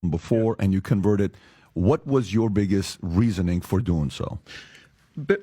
before and you converted. What was your biggest reasoning for doing so?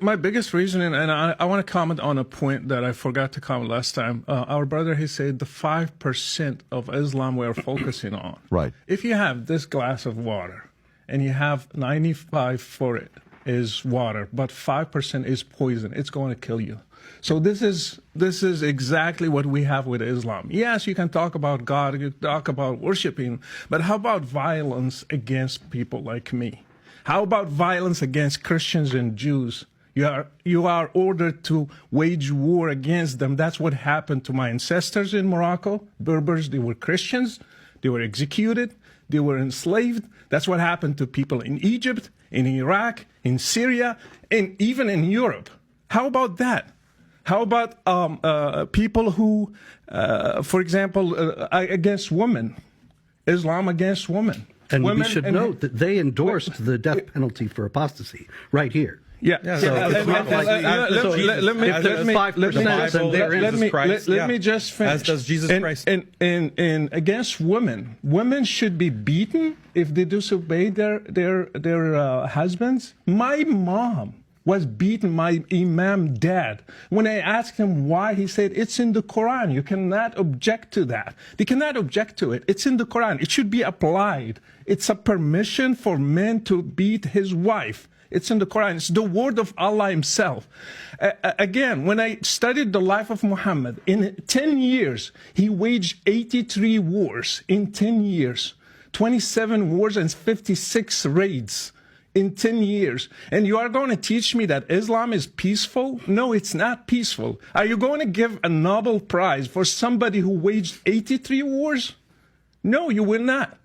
My biggest reasoning, and I want to comment on a point that I forgot to comment last time. Our brother, he said the 5% of Islam we're focusing on. Right. If you have this glass of water and you have 95 for it is water, but 5% is poison, it's going to kill you. So this is exactly what we have with Islam. Yes, you can talk about God, you can talk about worshiping, but how about violence against people like me? How about violence against Christians and Jews? You are ordered to wage war against them. That's what happened to my ancestors in Morocco. Berbers, they were Christians. They were executed. They were enslaved. That's what happened to people in Egypt, in Iraq, in Syria, and even in Europe. How about that? How about people who, for example, against women, Islam against women? And we should note that they endorsed the death penalty for apostasy right here. Yeah. So it's not like let me just finish. As does Jesus Christ. And against women, women should be beaten if they disobey their husbands. My mom was beaten, my imam dad. When I asked him why, he said, it's in the Quran. You cannot object to that. They cannot object to it. It's in the Quran. It should be applied. It's a permission for men to beat his wife. It's in the Quran. It's the word of Allah himself. Again, when I studied the life of Muhammad, in 10 years, he waged 83 wars in 10 years, 27 wars and 56 raids. In 10 years. And you are going to teach me that Islam is peaceful? No, it's not peaceful. Are you going to give a Nobel Prize for somebody who waged 83 wars? No, you will not.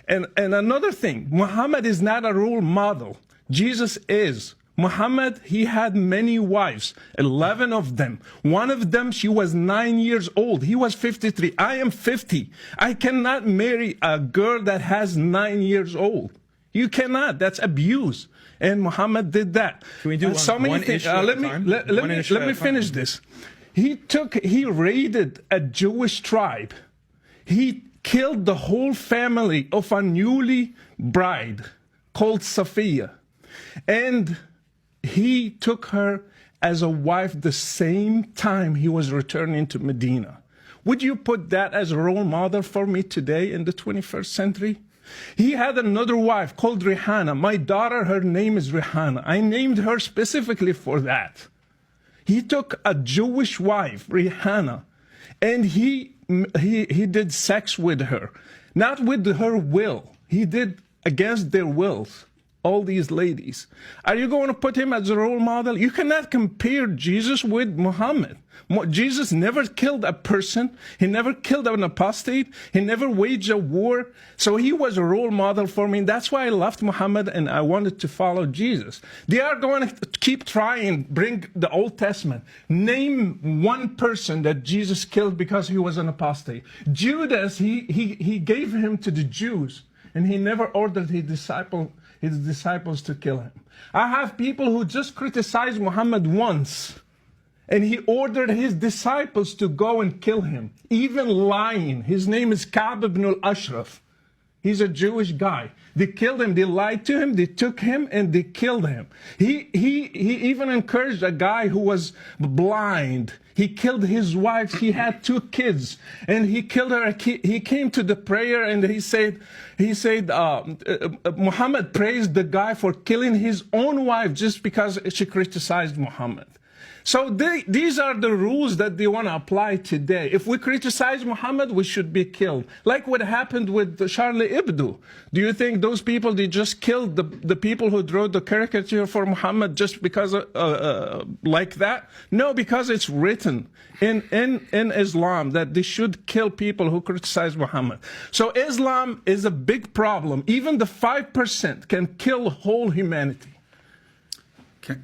And another thing, Muhammad is not a role model. Jesus is. Muhammad, he had many wives, 11 of them. One of them, she was 9 years old. He was 53. I am 50. I cannot marry a girl that has 9 years old. You cannot. That's abuse. And Muhammad did that. Can we do one issue at a time? Let me finish this. He raided a Jewish tribe. He killed the whole family of a newly bride called Safiya. And he took her as a wife the same time he was returning to Medina. Would you put that as a role model for me today in the 21st century? He had another wife called Rihanna. My daughter, her name is Rihanna. I named her specifically for that. He took a Jewish wife, Rihanna, and he did sex with her. Not with her will. He did against their wills. All these ladies. Are you going to put him as a role model? You cannot compare Jesus with Muhammad. Jesus never killed a person. He never killed an apostate. He never waged a war. So he was a role model for me. That's why I loved Muhammad and I wanted to follow Jesus. They are going to keep trying, bring the Old Testament. Name one person that Jesus killed because he was an apostate. Judas, he gave him to the Jews and he never ordered his disciples to kill him. I have people who just criticized Muhammad once, and he ordered his disciples to go and kill him, even lying. His name is Ka'b ibn al-Ashraf. He's a Jewish guy. They killed him. They lied to him. They took him and they killed him. He even encouraged a guy who was blind. He killed his wife. He had 2 kids, and he killed her. He came to the prayer and he said, Muhammad praised the guy for killing his own wife just because she criticized Muhammad. So these are the rules that they want to apply today. If we criticize Muhammad, we should be killed. Like what happened with Charlie Hebdo. Do you think those people, they just killed the people who drew the caricature for Muhammad just because like that? No, because it's written in Islam that they should kill people who criticize Muhammad. So Islam is a big problem. Even the 5% can kill whole humanity. Can